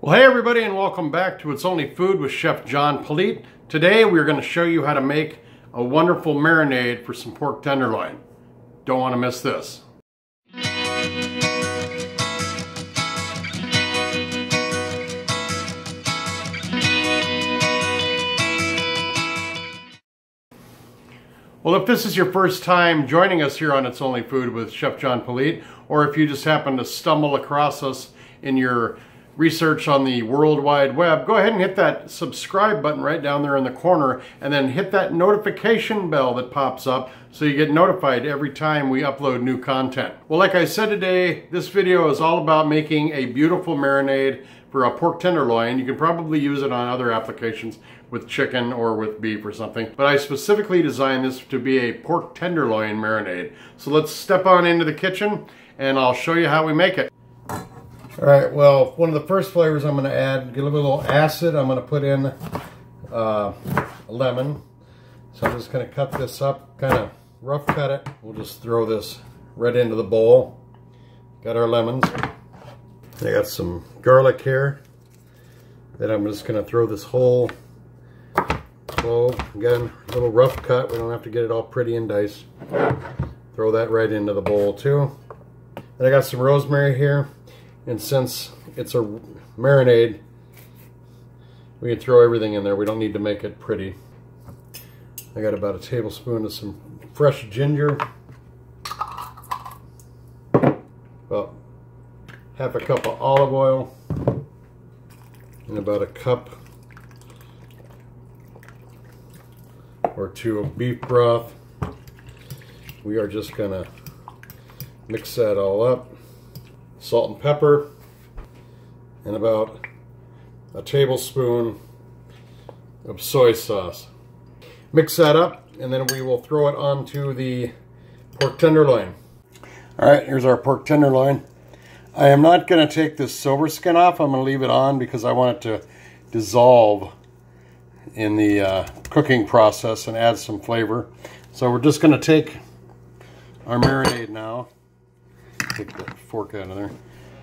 Well, hey everybody, and welcome back to It's Only Food with Chef John Politte. Today we're going to show you how to make a wonderful marinade for some pork tenderloin. Don't want to miss this. Well, if this is your first time joining us here on It's Only Food with Chef John Politte, or if you just happen to stumble across us in your research on the World Wide Web, go ahead and hit that subscribe button right down there in the corner, and then hit that notification bell that pops up so you get notified every time we upload new content. Well, like I said today, this video is all about making a beautiful marinade for a pork tenderloin. You can probably use it on other applications with chicken or with beef or something, but I specifically designed this to be a pork tenderloin marinade. So let's step on into the kitchen and I'll show you how we make it. All right, well, one of the first flavors I'm going to add, get a little acid. I'm going to put in a lemon. So I'm just going to cut this up, kind of rough cut it. We'll just throw this right into the bowl. Got our lemons. I got some garlic here. Then I'm just going to throw this whole clove. Again, a little rough cut. We don't have to get it all pretty and diced. Throw that right into the bowl too. Then I got some rosemary here. And since it's a marinade, we can throw everything in there. We don't need to make it pretty. I got about a tablespoon of some fresh ginger. About half a cup of olive oil. And about a cup or two of beef broth. We are just going to mix that all up. Salt and pepper, and about a tablespoon of soy sauce. Mix that up, and then we will throw it onto the pork tenderloin. All right, here's our pork tenderloin. I am not going to take this silver skin off. I'm going to leave it on because I want it to dissolve in the cooking process and add some flavor. So we're just going to take our marinade now. Take the fork out of there.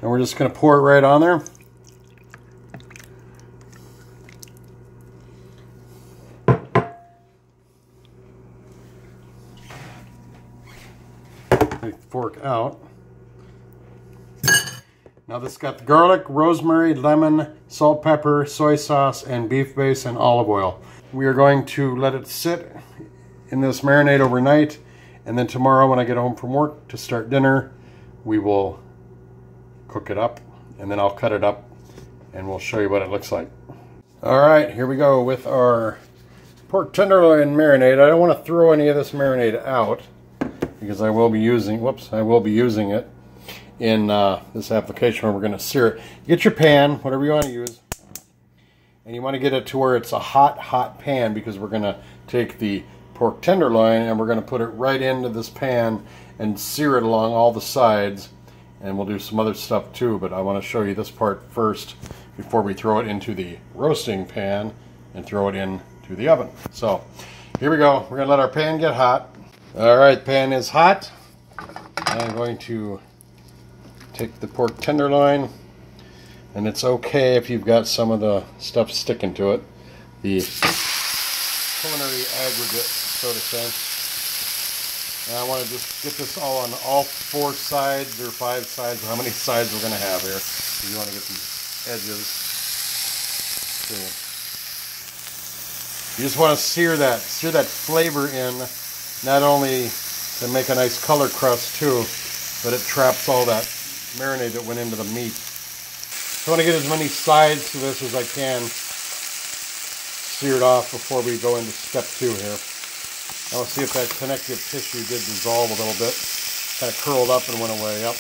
And we're just going to pour it right on there. Take the fork out. Now this got the garlic, rosemary, lemon, salt, pepper, soy sauce, and beef base and olive oil. We are going to let it sit in this marinade overnight, and then tomorrow when I get home from work to start dinner, we will cook it up, and then I'll cut it up and we'll show you what it looks like. All right, here we go with our pork tenderloin marinade. I don't want to throw any of this marinade out because I will be using, it in this application where we're going to sear it. Get your pan, whatever you want to use, and you want to get it to where it's a hot pan because we're going to take the pork tenderloin and we're going to put it right into this pan and sear it along all the sides, and we'll do some other stuff too, but I want to show you this part first before we throw it into the roasting pan and throw it into the oven. So here we go. We're going to let our pan get hot. All right, pan is hot. I'm going to take the pork tenderloin, and it's okay if you've got some of the stuff sticking to it, the culinary aggregate, so to say. And I want to just get this all on all 4 sides or 5 sides, or how many sides we're going to have here. You want to get these edges. You just want to sear that flavor in, not only to make a nice color crust too, but it traps all that marinade that went into the meat. So I want to get as many sides to this as I can seared off before we go into step 2 here. I'll see if that connective tissue did dissolve a little bit. Kind of curled up and went away. Yep.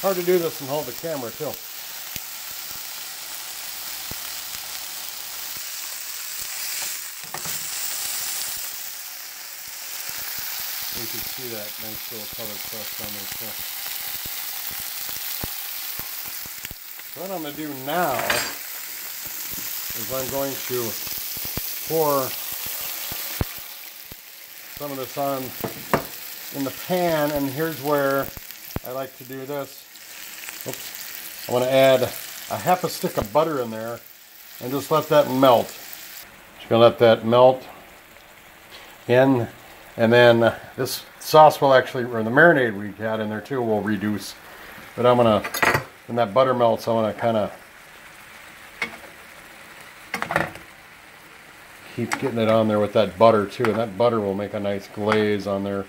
Hard to do this and hold the camera too. You can see that nice little color crust on there too. So what I'm going to do now is I'm going to pour some of this on in the pan, and here's where I like to do this. Oops. I want to add a half a stick of butter in there and just let that melt. Just gonna let that melt in, and then this sauce will actually, or the marinade we had in there too, will reduce. But I'm gonna, when that butter melts, I want to kind of keep getting it on there with that butter too, and that butter will make a nice glaze on there.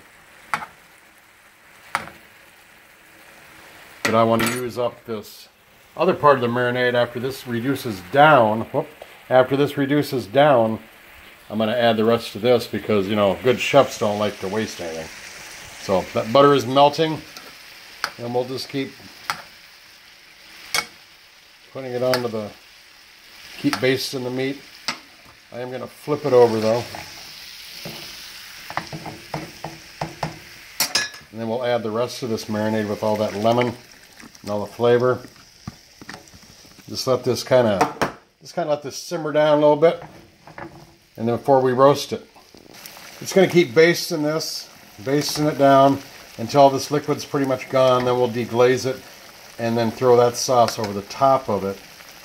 But I want to use up this other part of the marinade after this reduces down. After this reduces down, I'm going to add the rest of this because, you know, good chefs don't like to waste anything. So that butter is melting, and we'll just keep putting it onto the, keep basting the meat. I am going to flip it over though. And then we'll add the rest of this marinade with all that lemon and all the flavor. Just let this kind of let this simmer down a little bit, and then before we roast it, it's going to keep basting it down until this liquid's pretty much gone. Then we'll deglaze it, and then throw that sauce over the top of it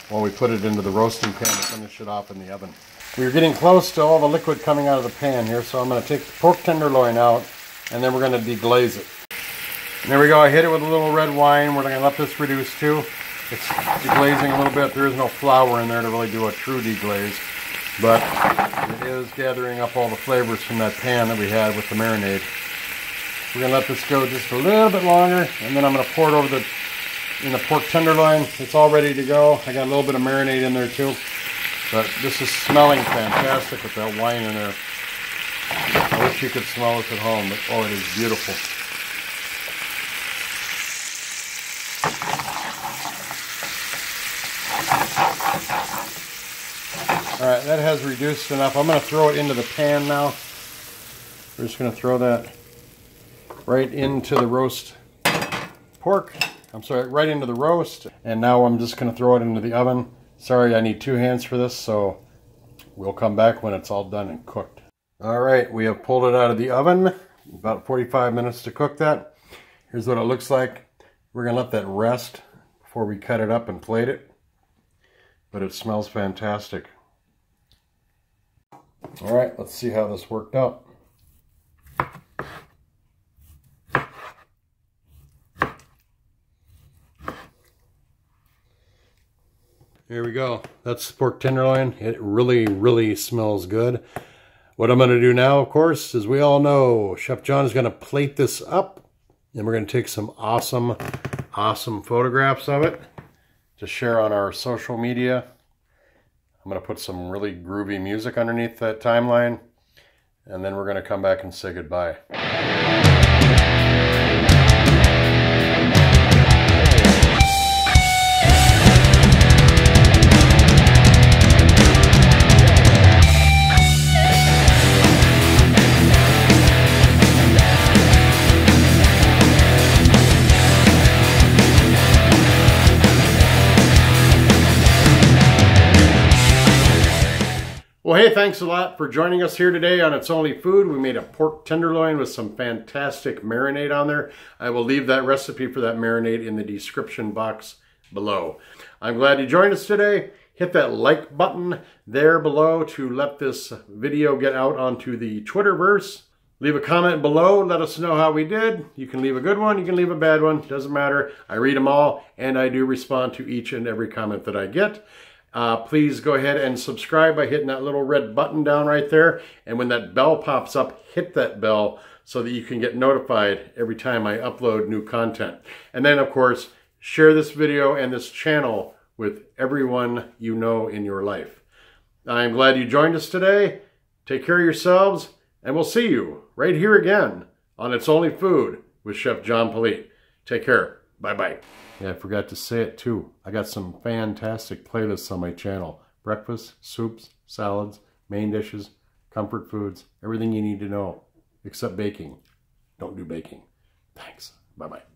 while we put it into the roasting pan to finish it off in the oven. We're getting close to all the liquid coming out of the pan here, so I'm going to take the pork tenderloin out, and then we're going to deglaze it. And there we go. I hit it with a little red wine. We're going to let this reduce too. It's deglazing a little bit. There is no flour in there to really do a true deglaze, but it is gathering up all the flavors from that pan that we had with the marinade. We're going to let this go just a little bit longer, and then I'm going to pour it over in the pork tenderloin. It's all ready to go. I got a little bit of marinade in there too, but this is smelling fantastic with that wine in there. I wish you could smell this at home, but oh, it is beautiful. Alright, that has reduced enough. I'm going to throw it into the pan now. We're just going to throw that right into the roast pork. I'm sorry, right into the roast. And now I'm just going to throw it into the oven. Sorry, I need 2 hands for this, so we'll come back when it's all done and cooked. Alright, we have pulled it out of the oven. About 45 minutes to cook that. Here's what it looks like. We're going to let that rest before we cut it up and plate it. But it smells fantastic. Alright, let's see how this worked out. Here we go. That's pork tenderloin. It really smells good. What I'm going to do now, of course, as we all know, Chef John is going to plate this up, and we're going to take some awesome photographs of it to share on our social media. I'm going to put some really groovy music underneath that timeline, and then we're going to come back and say goodbye. Well, hey, thanks a lot for joining us here today on It's Only Food. We made a pork tenderloin with some fantastic marinade on there. I will leave that recipe for that marinade in the description box below. I'm glad you joined us today. Hit that like button there below to let this video get out onto the Twitterverse. Leave a comment below. Let us know how we did. You can leave a good one. You can leave a bad one. Doesn't matter. I read them all, and I do respond to each and every comment that I get. Please go ahead and subscribe by hitting that little red button down right there. And when that bell pops up, hit that bell so that you can get notified every time I upload new content. And then, of course, share this video and this channel with everyone you know in your life. I'm glad you joined us today. Take care of yourselves, and we'll see you right here again on It's Only Food with Chef John Politte. Take care. Bye-bye. Yeah, I forgot to say it too. I got some fantastic playlists on my channel. Breakfast, soups, salads, main dishes, comfort foods, everything you need to know, except baking. Don't do baking. Thanks. Bye-bye.